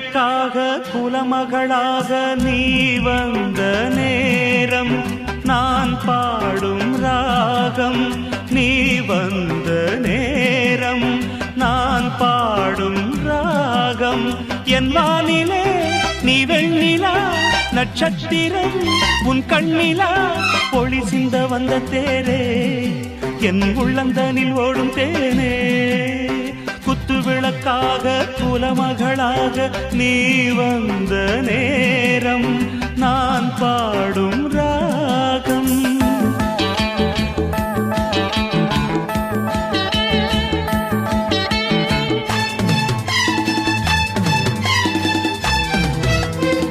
விளக்காக குலமகளாக நீ வந்த நேரம் நான் பாடும் ராகம் நீ வந்த நேரம் நான் பாடும் ராகம் என் வானிலே நீ வெண்ணிலா நட்சத்திரம் உன் கண்ணிலா ஒளி சிந்த வந்த தேரே என் உள்ளந்தனில் ஓடும் தேனே குத்து விளக்காக குலமகளாக நீ வந்த நேரம்